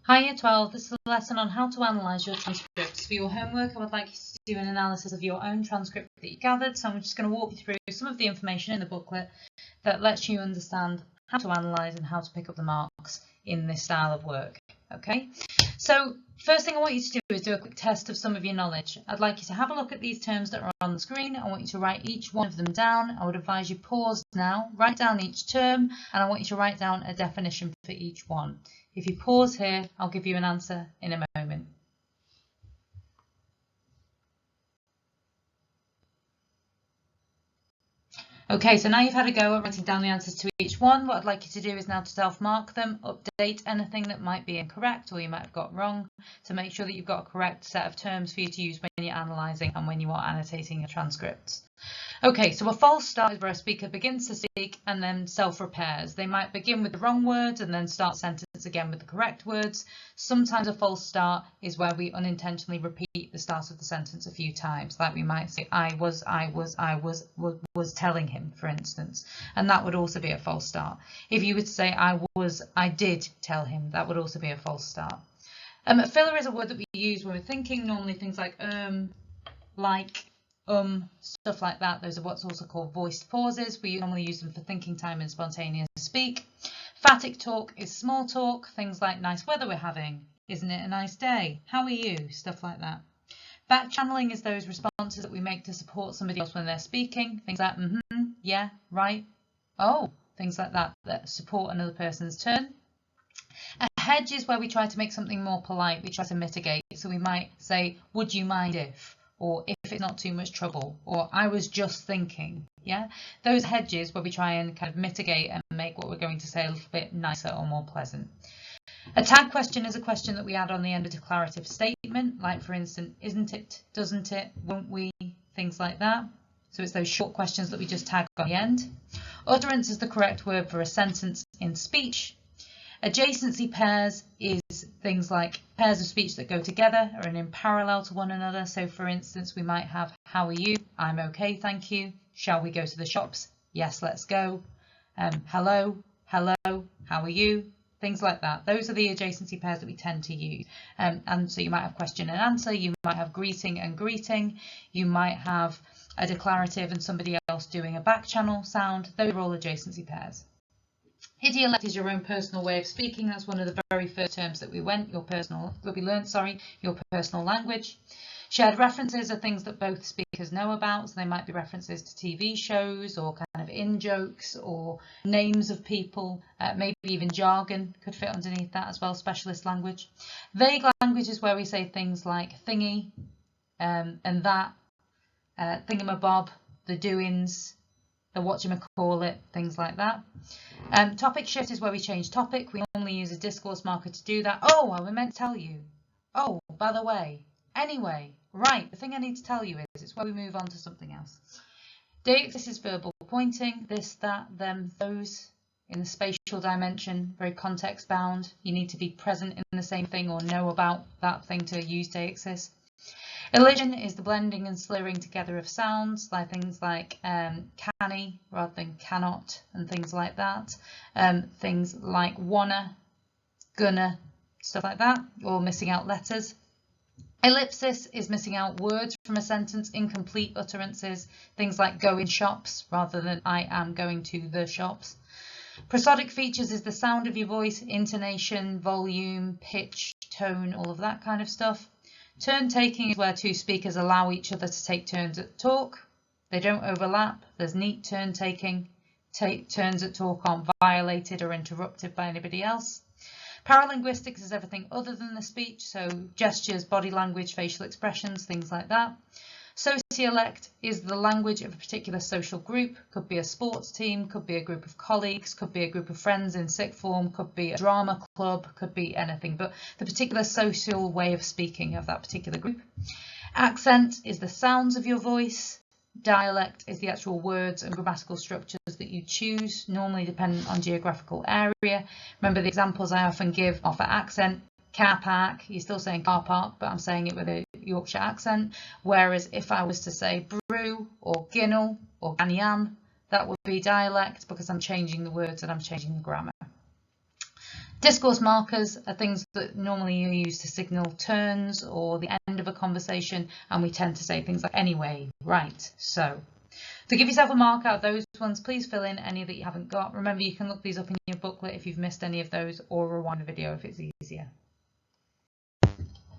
Hi Year 12, this is a lesson on how to analyse your transcripts. For your homework, I would like you to do an analysis of your own transcript that you gathered, so I'm just going to walk you through some of the information in the booklet that lets you understand how to analyse and how to pick up the marks in this style of work. Okay, so first thing I want you to do is do a quick test of some of your knowledge. I'd like you to have a look at these terms that are on the screen. I want you to write each one of them down. I would advise you pause now, write down each term, and I want you to write down a definition for each one. If you pause here, I'll give you an answer in a moment. Okay, so now you've had a go at writing down the answers to each one. What I'd like you to do is now to self-mark them, update anything that might be incorrect or you might have got wrong to make sure that you've got a correct set of terms for you to use when you're analysing and when you are annotating your transcripts. Okay, so a false start is where a speaker begins to speak and then self-repairs. They might begin with the wrong words and then start sentence again with the correct words. Sometimes a false start is where we unintentionally repeat the start of the sentence a few times, like we might say I was telling him, for instance, and that would also be a false start. If you would say I did tell him, that would also be a false start. Filler is a word that we use when we're thinking, normally things like stuff like that. Those are what's also called voiced pauses. We normally use them for thinking time and spontaneous speak. Phatic talk is small talk, things like nice weather we're having, isn't it a nice day, how are you, stuff like that. Back channeling is those responses that we make to support somebody else when they're speaking, things like yeah, right, oh, things like that that support another person's turn. A hedge is where we try to make something more polite, we try to mitigate, so we might say would you mind if, or if it's not too much trouble, or I was just thinking. Yeah, those hedges where we try and kind of mitigate and make what we're going to say a little bit nicer or more pleasant. A tag question is a question that we add on the end of a declarative statement, like for instance, isn't it, doesn't it, won't we, things like that. So it's those short questions that we just tag on the end. Utterance is the correct word for a sentence in speech. Adjacency pairs is things like pairs of speech that go together or in parallel to one another. So for instance, we might have how are you? I'm okay, thank you. Shall we go to the shops? Yes, let's go. Hello, how are you? Things like that. Those are the adjacency pairs that we tend to use. And so you might have question and answer, you might have greeting and greeting, you might have a declarative and somebody else doing a back channel sound. Those are all adjacency pairs. Idiolect is your own personal way of speaking. That's one of the very first terms that we learnt, your personal language. Shared references are things that both speakers know about, so they might be references to TV shows or kind of in-jokes or names of people, maybe even jargon could fit underneath that as well, specialist language. Vague language is where we say things like thingy and that, thingamabob, the doings, the whatchamacallit, things like that. Topic shift is where we change topic. We normally use a discourse marker to do that. Oh, I meant to tell you. Oh, by the way. Anyway, right, the thing I need to tell you is it's where we move on to something else. Deixis is verbal pointing, this, that, them, those, in the spatial dimension, very context bound. You need to be present in the same thing or know about that thing to use deixis. Elision is the blending and slurring together of sounds, like things like canny rather than cannot and things like that. Things like wanna, gonna, stuff like that, or missing out letters. Ellipsis is missing out words from a sentence, incomplete utterances, things like go in shops rather than I am going to the shops. Prosodic features is the sound of your voice, intonation, volume, pitch, tone, all of that kind of stuff. Turn taking is where two speakers allow each other to take turns at talk. They don't overlap. There's neat turn taking. Turns at talk aren't violated or interrupted by anybody else. Paralinguistics is everything other than the speech, so gestures, body language, facial expressions, things like that. Sociolect is the language of a particular social group, could be a sports team, could be a group of colleagues, could be a group of friends in sixth form, could be a drama club, could be anything, but the particular social way of speaking of that particular group. Accent is the sounds of your voice. Dialect is the actual words and grammatical structures that you choose, normally dependent on geographical area. Remember the examples I often give are for accent. Car park, you're still saying car park, but I'm saying it with a Yorkshire accent. Whereas if I was to say brew or ginnel or ganyan, that would be dialect because I'm changing the words and I'm changing the grammar. Discourse markers are things that normally you use to signal turns or the end of a conversation, and we tend to say things like anyway, right, so. So give yourself a mark out of those ones. Please fill in any that you haven't got. Remember, you can look these up in your booklet if you've missed any of those, or rewind the video if it's easier.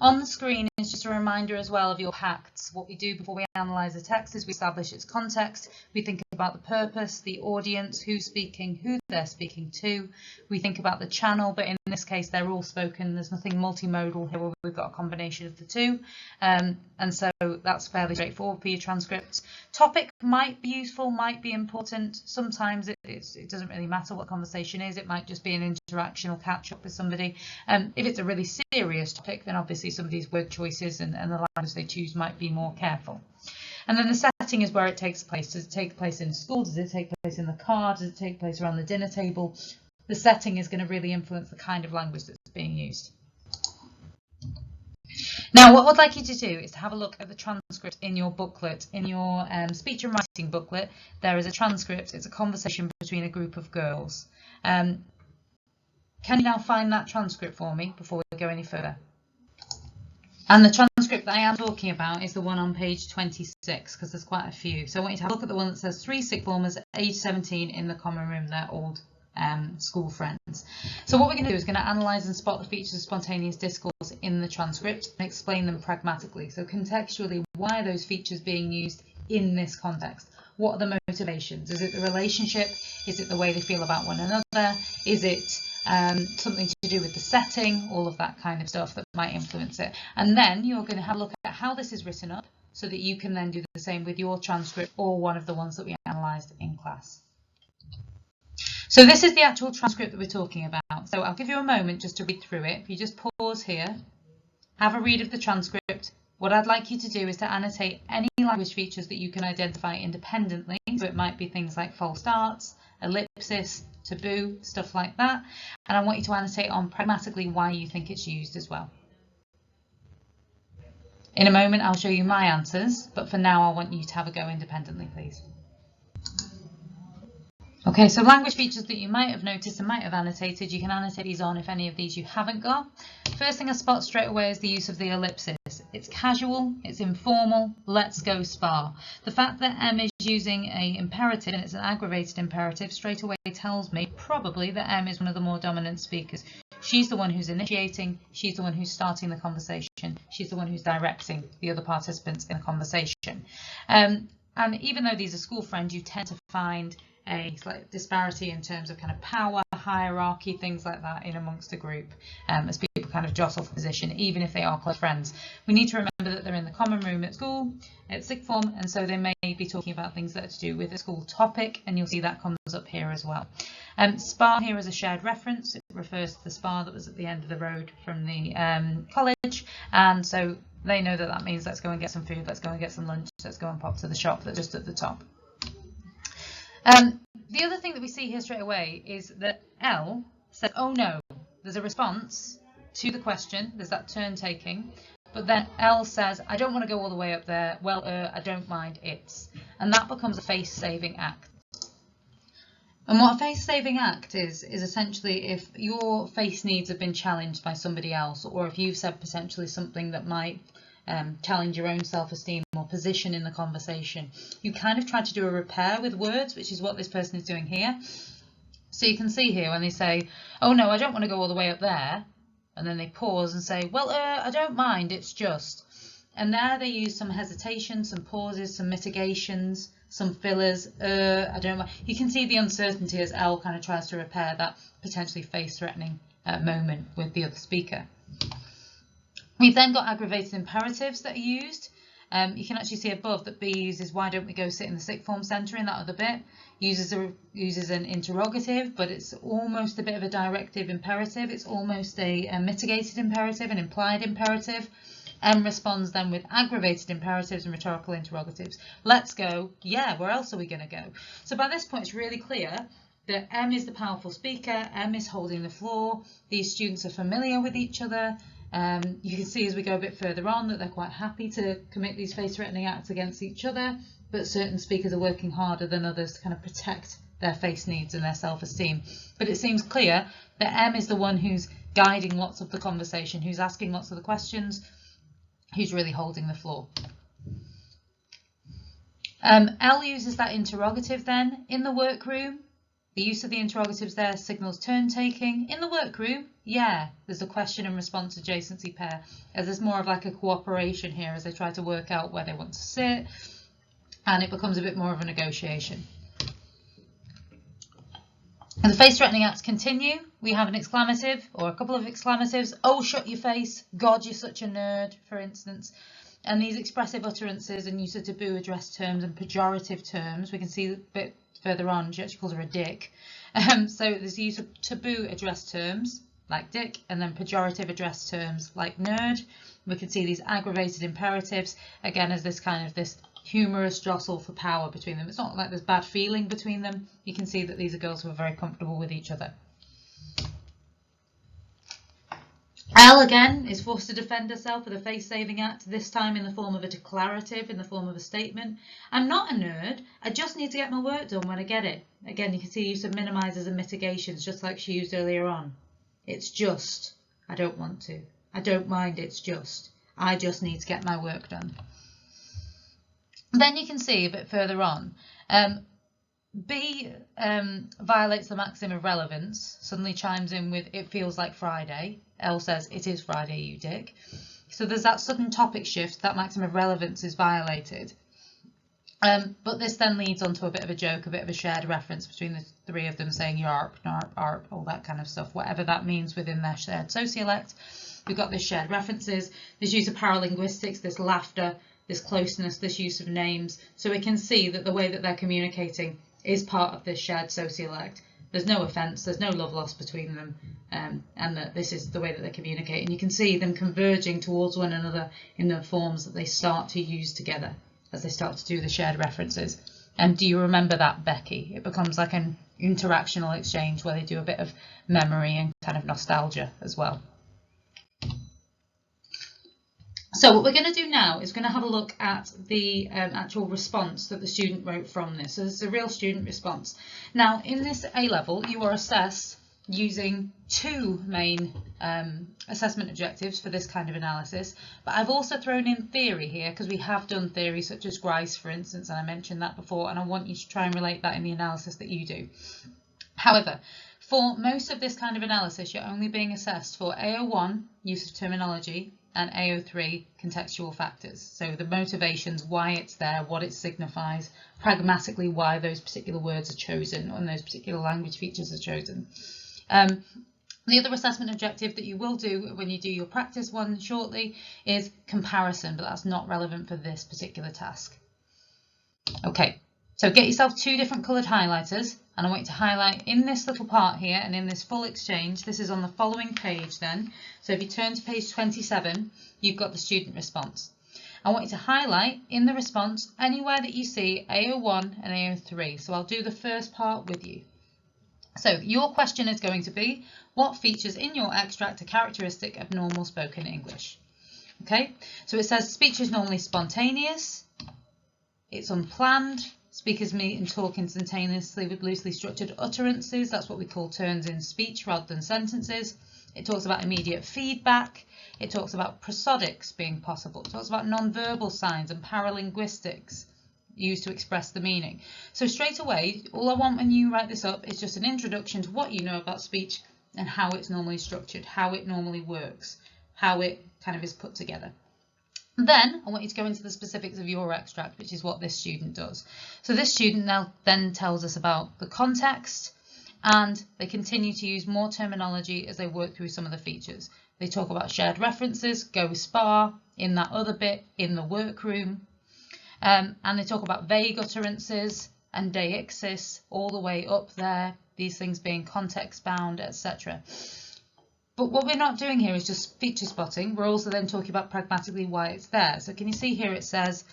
On the screen is just a reminder as well of your facts. What we do before we analyse a text is we establish its context. We think about the purpose, the audience, who's speaking, who they're speaking to. We think about the channel, but in this case they're all spoken. There's nothing multimodal here. We've got a combination of the two. And so that's fairly straightforward for your transcripts. Topic might be useful, might be important. Sometimes it doesn't really matter what the conversation is. It might just be an interaction or catch up with somebody. If it's a really serious topic, then obviously some of these word choices and the language they choose might be more careful. And then the setting is where it takes place. Does it take place in school? Does it take place in the car? Does it take place around the dinner table? The setting is going to really influence the kind of language that's being used. Now, what I'd like you to do is to have a look at the transcript in your booklet. In your speech and writing booklet, there is a transcript. It's a conversation between a group of girls. Can you now find that transcript for me before we go any further? And the transcript that I am talking about is the one on page 26, because there's quite a few. So I want you to have a look at the one that says 3 sixth formers, age 17, in the common room. They're old school friends. So what we're going to do is going to analyse and spot the features of spontaneous discourse in the transcript and explain them pragmatically. So contextually, why are those features being used in this context? What are the motivations? Is it the relationship? Is it the way they feel about one another? Is it something to do with the setting? All of that kind of stuff that might influence it. And then you're going to have a look at how this is written up so that you can then do the same with your transcript or one of the ones that we analysed in class. So this is the actual transcript that we're talking about. So I'll give you a moment just to read through it. If you just pause here, have a read of the transcript. What I'd like you to do is to annotate any language features that you can identify independently. So it might be things like false starts, ellipsis, taboo, stuff like that. And I want you to annotate on pragmatically why you think it's used as well. In a moment, I'll show you my answers, but for now, I want you to have a go independently, please. Okay, so language features that you might have noticed and might have annotated, you can annotate these on if any of these you haven't got. First thing I spot straight away is the use of the ellipsis. It's casual, it's informal, let's go spar. The fact that M is using an imperative and it's an aggravated imperative straight away tells me probably that M is one of the more dominant speakers. She's the one who's initiating, she's the one who's starting the conversation, she's the one who's directing the other participants in the conversation. And even though these are school friends, you tend to find a slight disparity in terms of kind of power, hierarchy, things like that in amongst a group as people kind of jostle for position, even if they are close friends. We need to remember that they're in the common room at school, at sixth form, and so they may be talking about things that are to do with a school topic, and you'll see that comes up here as well. Spar here is a shared reference. It refers to the spar that was at the end of the road from the college, and so they know that that means let's go and get some food, let's go and get some lunch, let's go and pop to the shop that's just at the top. The other thing that we see here straight away is that L says, oh no, there's a response to the question, there's that turn taking, but then L says, I don't want to go all the way up there, well, I don't mind, it's. And that becomes a face-saving act. And what a face-saving act is essentially if your face needs have been challenged by somebody else, or if you've said potentially something that might challenge your own self-esteem or position in the conversation. You kind of try to do a repair with words, which is what this person is doing here. So you can see here when they say, oh no, I don't want to go all the way up there, and then they pause and say, well, I don't mind, it's just. And there they use some hesitation, some pauses, some mitigations, some fillers, I don't mind. You can see the uncertainty as L kind of tries to repair that potentially face-threatening moment with the other speaker. We've then got aggravated imperatives that are used. You can actually see above that B uses why don't we go sit in the sixth form centre in that other bit. Uses an interrogative, but it's almost a bit of a directive imperative. It's almost a mitigated imperative, an implied imperative. M responds then with aggravated imperatives and rhetorical interrogatives. Let's go. Yeah, where else are we going to go? So by this point it's really clear that M is the powerful speaker. M is holding the floor. These students are familiar with each other. You can see as we go a bit further on that they're quite happy to commit these face-threatening acts against each other, but certain speakers are working harder than others to kind of protect their face needs and their self-esteem. But it seems clear that M is the one who's guiding lots of the conversation, who's asking lots of the questions, who's really holding the floor. L uses that interrogative then. In the workroom, the use of the interrogatives there signals turn taking. In the workroom, yeah, there's a question and response adjacency pair, as there's more of like a cooperation here as they try to work out where they want to sit, and it becomes a bit more of a negotiation. And the face-threatening acts continue. We have an exclamative or a couple of exclamatives. Oh, shut your face. God, you're such a nerd, for instance. And these expressive utterances and use of taboo address terms and pejorative terms, we can see a bit further on, she actually calls her a dick. So there's the use of taboo address terms like dick, and then pejorative address terms like nerd. We can see these aggravated imperatives, again, as this kind of this humorous jostle for power between them. It's not like there's bad feeling between them. You can see that these are girls who are very comfortable with each other. L again is forced to defend herself with a face-saving act, this time in the form of a declarative, in the form of a statement. I'm not a nerd, I just need to get my work done when I get it. Again, you can see use of minimizers and mitigations, just like she used earlier on. It's just, I don't want to. I don't mind, it's just. I just need to get my work done. Then you can see a bit further on, B violates the maxim of relevance, suddenly chimes in with it feels like Friday. L says it is Friday, you dick. So there's that sudden topic shift, that maxim of relevance is violated. But this then leads on to a bit of a joke, a bit of a shared reference between the three of them saying yarp, narp, arp, all that kind of stuff, whatever that means within their shared sociolect. We've got this shared references, this use of paralinguistics, this laughter, this closeness, this use of names. So we can see that the way that they're communicating is part of this shared sociolect. There's no offence, there's no love lost between them, and that this is the way that they communicate. And you can see them converging towards one another in the forms that they start to use together as they start to do the shared references. And do you remember that, Becky? It becomes like an interactional exchange where they do a bit of memory and kind of nostalgia as well. So what we're going to do now is going to have a look at the actual response that the student wrote from this. So this is a real student response. Now, in this A-level, you are assessed using two main assessment objectives for this kind of analysis, but I've also thrown in theory here because we have done theory such as Grice, for instance, and I mentioned that before, and I want you to try and relate that in the analysis that you do. However, for most of this kind of analysis, you're only being assessed for AO1, use of terminology, and AO3, contextual factors. So the motivations, why it's there, what it signifies, pragmatically why those particular words are chosen and those particular language features are chosen. The other assessment objective that you will do when you do your practice one shortly is comparison, but that's not relevant for this particular task. Okay, so get yourself two different coloured highlighters, and I want you to highlight in this little part here and in this full exchange. This is on the following page then. So if you turn to page 27, you've got the student response. I want you to highlight in the response anywhere that you see AO1 and AO3. So I'll do the first part with you. So your question is going to be, what features in your extract are characteristic of normal spoken English? Okay, so it says speech is normally spontaneous, it's unplanned, speakers meet and talk instantaneously with loosely structured utterances. That's what we call turns in speech rather than sentences. It talks about immediate feedback. It talks about prosodics being possible. It talks about non-verbal signs and paralinguistics used to express the meaning. So straight away, all I want when you write this up is just an introduction to what you know about speech and how it's normally structured, how it normally works, how it kind of is put together. Then I want you to go into the specifics of your extract, which is what this student does. So this student now then tells us about the context, and they continue to use more terminology as they work through some of the features. They talk about shared references, go spa, in that other bit, in the workroom, and they talk about vague utterances and deixis all the way up there, these things being context bound, etc. But what we're not doing here is just feature spotting. We're also then talking about pragmatically why it's there. So can you see here it says,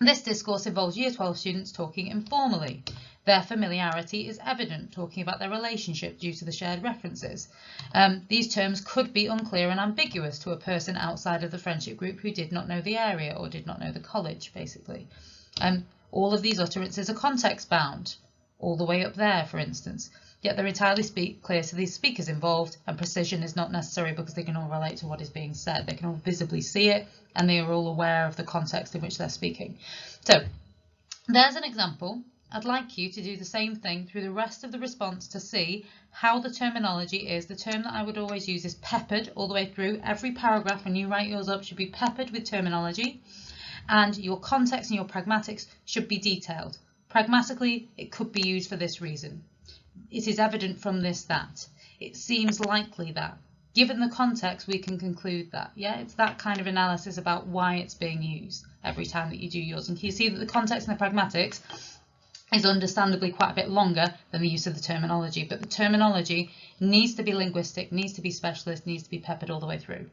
this discourse involves Year 12 students talking informally. Their familiarity is evident, talking about their relationship due to the shared references. These terms could be unclear and ambiguous to a person outside of the friendship group who did not know the area or did not know the college, basically. All of these utterances are context bound. all the way up there, for instance. Yet they're entirely clear to these speakers involved, and precision is not necessary because they can all relate to what is being said. They can all visibly see it, and they are all aware of the context in which they're speaking. So there's an example. I'd like you to do the same thing through the rest of the response to see how the terminology is. The term that I would always use is peppered all the way through. Every paragraph when you write yours up should be peppered with terminology, and your context and your pragmatics should be detailed. Pragmatically, it could be used for this reason. It is evident from this that. It seems likely that. Given the context, we can conclude that. Yeah, it's that kind of analysis about why it's being used every time that you do yours. And you see that the context and the pragmatics is understandably quite a bit longer than the use of the terminology. But the terminology needs to be linguistic, needs to be specialist, needs to be peppered all the way through.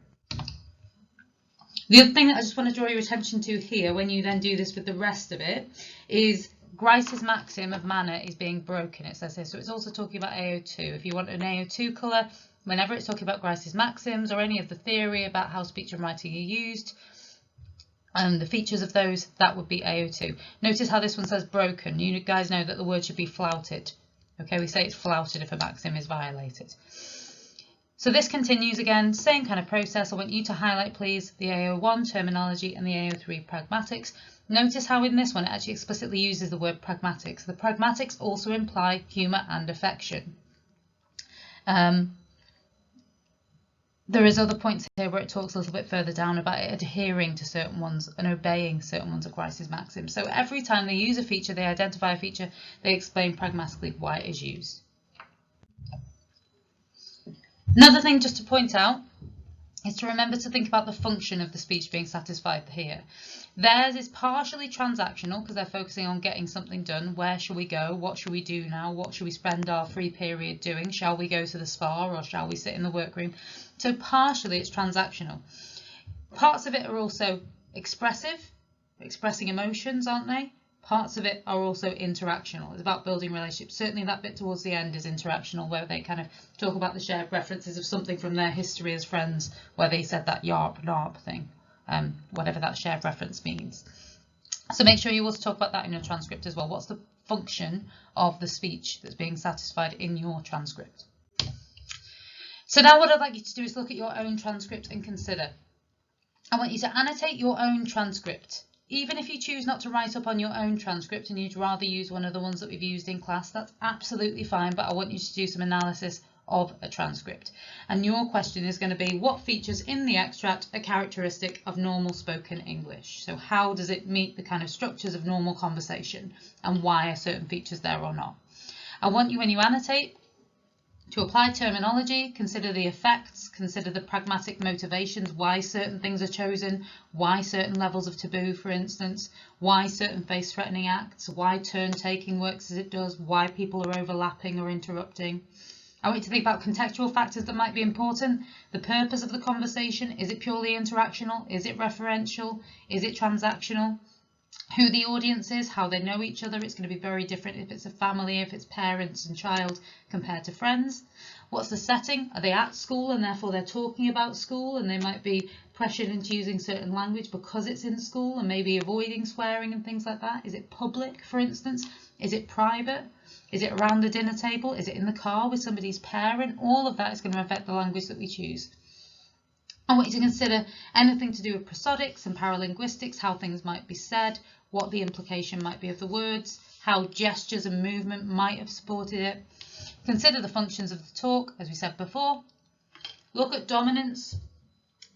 The other thing that I just want to draw your attention to here, when you then do this with the rest of it, is Grice's maxim of manner is being broken, it says here. So it's also talking about AO2. If you want an AO2 colour, whenever it's talking about Grice's maxims or any of the theory about how speech and writing are used and the features of those, that would be AO2. Notice how this one says broken. You guys know that the word should be flouted. Okay, we say it's flouted if a maxim is violated. So this continues again, same kind of process. I want you to highlight, please, the AO1 terminology and the AO3 pragmatics. Notice how in this one it actually explicitly uses the word pragmatics. The pragmatics also imply humour and affection. There is other points here where it talks a little bit further down about it adhering to certain ones and obeying certain ones of Grice's maxims. So every time they use a feature, they identify a feature, they explain pragmatically why it is used. Another thing just to point out is to remember to think about the function of the speech being satisfied here. Theirs is partially transactional because they're focusing on getting something done. Where shall we go? What shall we do now? What shall we spend our free period doing? Shall we go to the spa or shall we sit in the workroom? So partially it's transactional. Parts of it are also expressive, expressing emotions, aren't they? Parts of it are also interactional. It's about building relationships. Certainly that bit towards the end is interactional, where they kind of talk about the shared references of something from their history as friends, where they said that yarp narp thing, whatever that shared reference means. So make sure you also talk about that in your transcript as well. What's the function of the speech that's being satisfied in your transcript? So now what I'd like you to do is look at your own transcript and consider. I want you to annotate your own transcript. Even if you choose not to write up on your own transcript and you'd rather use one of the ones that we've used in class, that's absolutely fine, but I want you to do some analysis of a transcript. And your question is going to be, what features in the extract are characteristic of normal spoken English? So how does it meet the kind of structures of normal conversation, and why are certain features there or not? I want you, when you annotate, to apply terminology, consider the effects, consider the pragmatic motivations, why certain things are chosen, why certain levels of taboo, for instance, why certain face-threatening acts, why turn-taking works as it does, why people are overlapping or interrupting. I want you to think about contextual factors that might be important. The purpose of the conversation, is it purely interactional? Is it referential? Is it transactional? Who the audience is, how they know each other. It's going to be very different if it's a family, if it's parents and child compared to friends. What's the setting? Are they at school and therefore they're talking about school and they might be pressured into using certain language because it's in school and maybe avoiding swearing and things like that? Is it public, for instance? Is it private? Is it around the dinner table? Is it in the car with somebody's parent? All of that is going to affect the language that we choose. I want you to consider anything to do with prosodics and paralinguistics, how things might be said, what the implication might be of the words, how gestures and movement might have supported it. Consider the functions of the talk, as we said before. Look at dominance,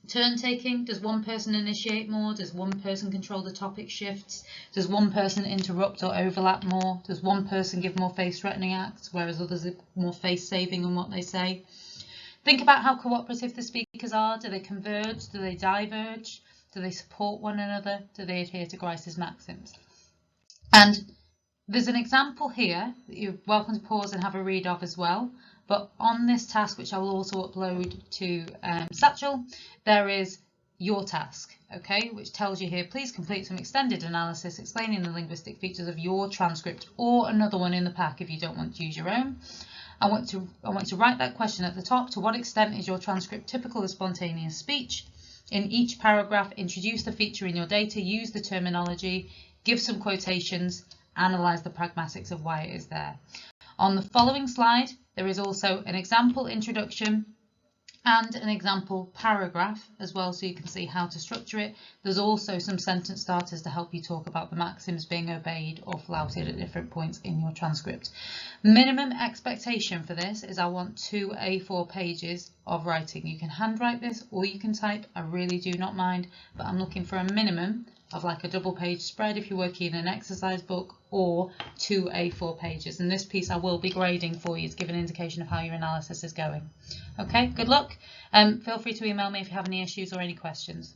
turn-taking. Does one person initiate more? Does one person control the topic shifts? Does one person interrupt or overlap more? Does one person give more face-threatening acts, whereas others are more face-saving in what they say? Think about how cooperative the speakers are. Do they converge? Do they diverge? Do they support one another? Do they adhere to Grice's maxims? And there's an example here that you're welcome to pause and have a read of as well. But on this task, which I will also upload to Satchel, there is your task, okay, which tells you here, please complete some extended analysis explaining the linguistic features of your transcript, or another one in the pack if you don't want to use your own. I want to write that question at the top. To what extent is your transcript typical of spontaneous speech? In each paragraph, introduce the feature in your data, use the terminology, give some quotations, analyse the pragmatics of why it is there. On the following slide, there is also an example introduction and an example paragraph as well, so you can see how to structure it. There's also some sentence starters to help you talk about the maxims being obeyed or flouted at different points in your transcript. Minimum expectation for this is I want 2 A4 pages of writing. You can handwrite this or you can type, I really do not mind, but I'm looking for a minimum of like a double page spread if you're working in an exercise book, or 2 A4 pages. And this piece I will be grading for you to give an indication of how your analysis is going. Okay, good luck. Feel free to email me if you have any issues or any questions.